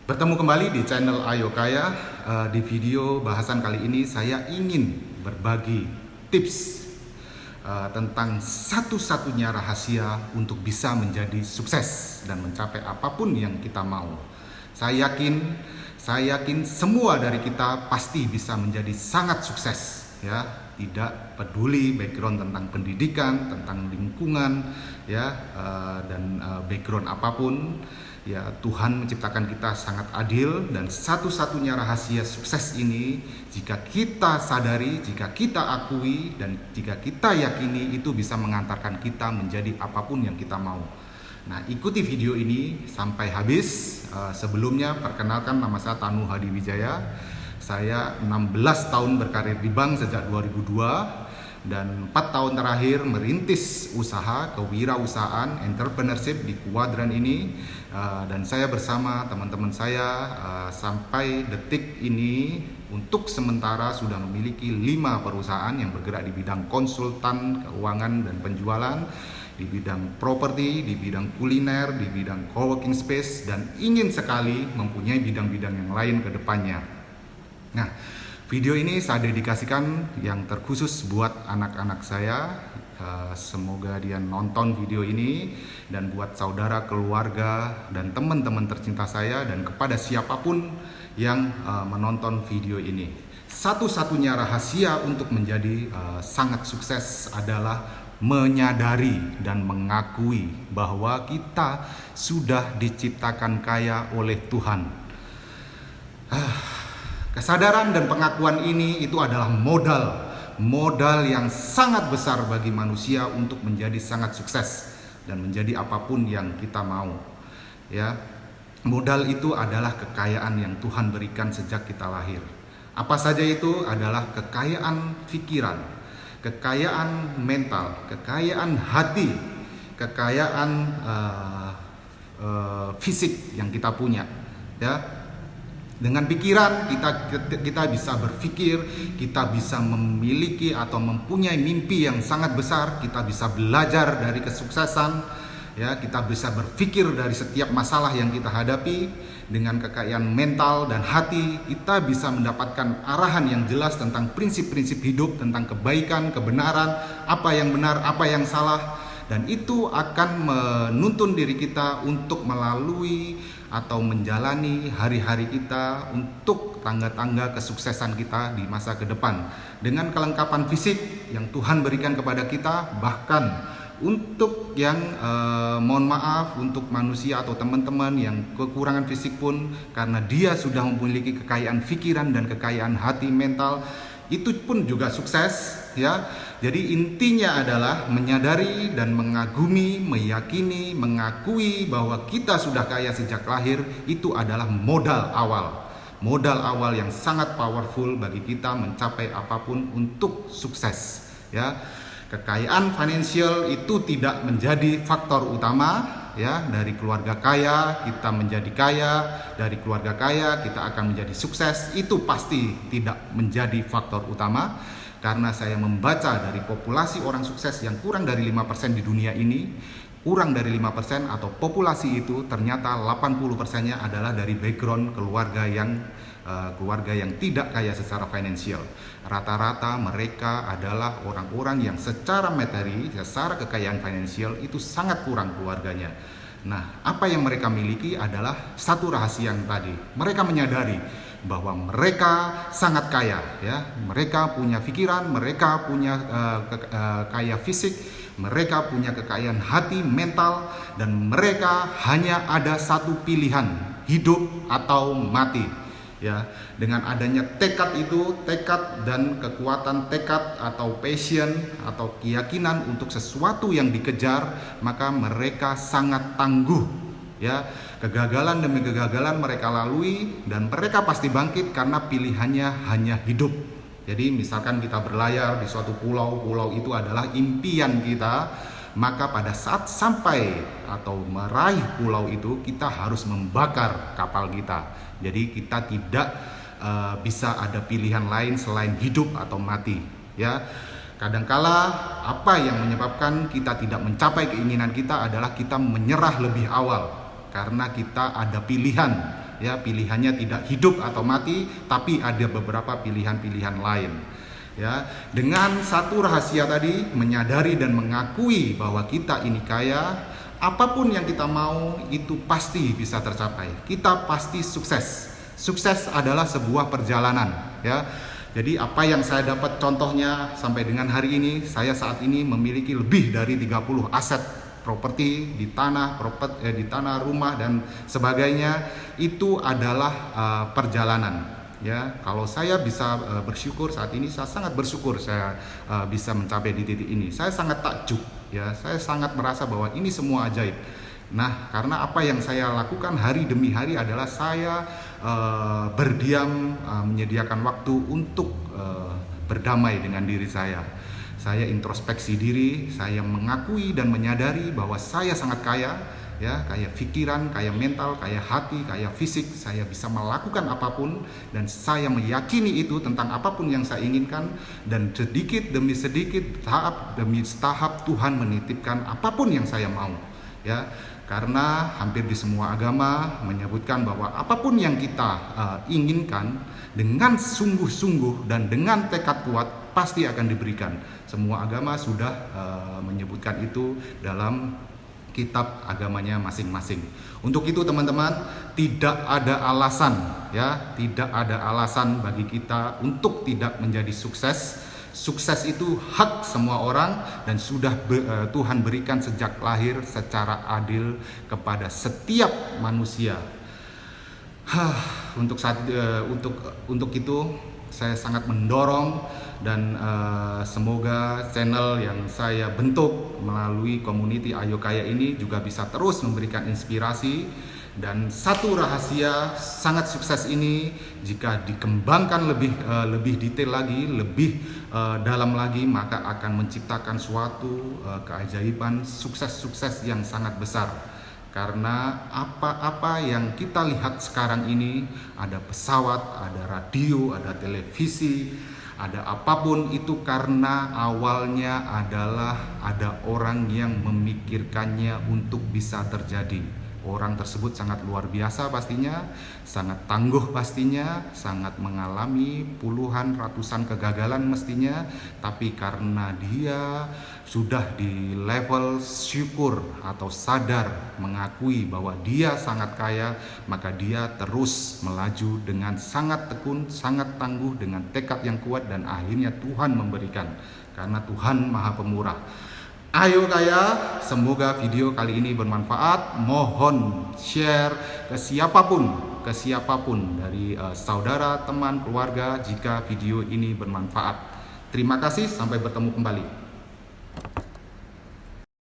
Bertemu kembali di channel Ayo Kaya. Di video bahasan kali ini saya ingin berbagi tips tentang satu-satunya rahasia untuk bisa menjadi sukses dan mencapai apapun yang kita mau. Saya yakin semua dari kita pasti bisa menjadi sangat sukses, ya. Tidak peduli background tentang pendidikan, tentang lingkungan, ya, dan background apapun. Ya, Tuhan menciptakan kita sangat adil, dan satu-satunya rahasia sukses ini jika kita sadari, jika kita akui, dan jika kita yakini, itu bisa mengantarkan kita menjadi apapun yang kita mau. Nah, ikuti video ini sampai habis. Sebelumnya perkenalkan, nama saya Tanu Hadi Wijaya. Saya 16 tahun berkarir di bank sejak 2002. Dan 4 tahun terakhir merintis usaha kewirausahaan entrepreneurship di kuadran ini, dan saya bersama teman-teman saya sampai detik ini untuk sementara sudah memiliki 5 perusahaan yang bergerak di bidang konsultan keuangan dan penjualan, di bidang properti, di bidang kuliner, di bidang coworking space, dan ingin sekali mempunyai bidang-bidang yang lain ke depannya. Nah, video ini saya dedikasikan yang terkhusus buat anak-anak saya. Semoga dia nonton video ini, dan buat saudara, keluarga, dan teman-teman tercinta saya, dan kepada siapapun yang menonton video ini. Satu-satunya rahasia untuk menjadi sangat sukses adalah menyadari dan mengakui bahwa kita sudah diciptakan kaya oleh Tuhan. Kesadaran dan pengakuan ini itu adalah modal yang sangat besar bagi manusia untuk menjadi sangat sukses dan menjadi apapun yang kita mau. Ya, modal itu adalah kekayaan yang Tuhan berikan sejak kita lahir. Apa saja itu? Adalah kekayaan pikiran, kekayaan mental, kekayaan hati, kekayaan fisik yang kita punya. Ya. Dengan pikiran kita bisa berpikir, kita bisa memiliki atau mempunyai mimpi yang sangat besar, kita bisa belajar dari kesuksesan, ya, kita bisa berpikir dari setiap masalah yang kita hadapi. Dengan kekayaan mental dan hati, kita bisa mendapatkan arahan yang jelas tentang prinsip-prinsip hidup, tentang kebaikan, kebenaran, apa yang benar, apa yang salah, dan itu akan menuntun diri kita untuk melalui atau menjalani hari-hari kita untuk tangga-tangga kesuksesan kita di masa ke depan dengan kelengkapan fisik yang Tuhan berikan kepada kita. Bahkan untuk yang mohon maaf, untuk manusia atau teman-teman yang kekurangan fisik pun, karena dia sudah memiliki kekayaan pikiran dan kekayaan hati mental, itu pun juga sukses, ya. Jadi intinya adalah menyadari dan mengagumi, meyakini, mengakui bahwa kita sudah kaya sejak lahir. Itu adalah modal awal yang sangat powerful bagi kita mencapai apapun untuk sukses, ya. Kekayaan finansial itu tidak menjadi faktor utama, ya. Dari keluarga kaya kita menjadi kaya, dari keluarga kaya kita akan menjadi sukses, itu pasti tidak menjadi faktor utama. Karena saya membaca dari populasi orang sukses yang kurang dari 5% di dunia ini, kurang dari 5% atau populasi itu ternyata 80%-nya adalah dari background keluarga yang tidak kaya secara finansial. Rata-rata mereka adalah orang-orang yang secara materi, secara kekayaan finansial itu sangat kurang keluarganya. Nah, apa yang mereka miliki adalah satu rahasia yang tadi. Mereka menyadari bahwa mereka sangat kaya, ya. Mereka punya pikiran, mereka punya kaya fisik, mereka punya kekayaan hati, mental, dan mereka hanya ada satu pilihan, hidup atau mati. Ya, dengan adanya tekad dan kekuatan tekad atau passion atau keyakinan untuk sesuatu yang dikejar, maka mereka sangat tangguh, ya. Kegagalan demi kegagalan mereka lalui, dan mereka pasti bangkit karena pilihannya hanya hidup. Jadi misalkan kita berlayar di suatu pulau itu adalah impian kita, maka pada saat sampai atau meraih pulau itu, kita harus membakar kapal kita. Jadi kita tidak bisa ada pilihan lain selain hidup atau mati, ya. Kadangkala apa yang menyebabkan kita tidak mencapai keinginan kita adalah kita menyerah lebih awal, karena kita ada pilihan ya, pilihannya tidak hidup atau mati, tapi ada beberapa pilihan-pilihan lain. Ya, dengan satu rahasia tadi, menyadari dan mengakui bahwa kita ini kaya, apapun yang kita mau itu pasti bisa tercapai. Kita pasti sukses. Sukses adalah sebuah perjalanan, ya. Jadi apa yang saya dapat contohnya sampai dengan hari ini, saya saat ini memiliki lebih dari 30 aset properti di tanah, rumah dan sebagainya. Itu adalah perjalanan. Ya, kalau saya bisa bersyukur saat ini, saya sangat bersyukur saya bisa mencapai di titik ini. Saya sangat takjub, ya, saya sangat merasa bahwa ini semua ajaib. Nah, karena apa yang saya lakukan hari demi hari adalah saya berdiam, menyediakan waktu untuk berdamai dengan diri saya. Saya introspeksi diri, saya mengakui dan menyadari bahwa saya sangat kaya, ya, kaya pikiran, kaya mental, kaya hati, kaya fisik. Saya bisa melakukan apapun dan saya meyakini itu tentang apapun yang saya inginkan, dan sedikit demi sedikit, tahap demi tahap Tuhan menitipkan apapun yang saya mau, ya. Karena hampir di semua agama menyebutkan bahwa apapun yang kita inginkan dengan sungguh-sungguh dan dengan tekad kuat pasti akan diberikan. Semua agama sudah menyebutkan itu dalam kitab agamanya masing-masing. Untuk itu teman-teman, tidak ada alasan, ya, tidak ada alasan bagi kita untuk tidak menjadi sukses. Sukses itu hak semua orang dan sudah Tuhan berikan sejak lahir secara adil kepada setiap manusia. Untuk itu saya sangat mendorong dan semoga channel yang saya bentuk melalui community Ayo Kaya ini juga bisa terus memberikan inspirasi. Dan satu rahasia sangat sukses ini, jika dikembangkan lebih detail lagi, lebih dalam lagi, maka akan menciptakan suatu keajaiban sukses-sukses yang sangat besar. Karena apa-apa yang kita lihat sekarang ini, ada pesawat, ada radio, ada televisi, ada apapun itu, karena awalnya adalah ada orang yang memikirkannya untuk bisa terjadi. Orang tersebut sangat luar biasa pastinya, sangat tangguh pastinya, sangat mengalami puluhan ratusan kegagalan mestinya, tapi karena dia sudah di level syukur atau sadar mengakui bahwa dia sangat kaya, maka dia terus melaju dengan sangat tekun, sangat tangguh, dengan tekad yang kuat, dan akhirnya Tuhan memberikan, karena Tuhan Maha Pemurah. Ayo Kaya, semoga video kali ini bermanfaat. Mohon share ke siapapun dari saudara, teman, keluarga jika video ini bermanfaat. Terima kasih, sampai bertemu kembali.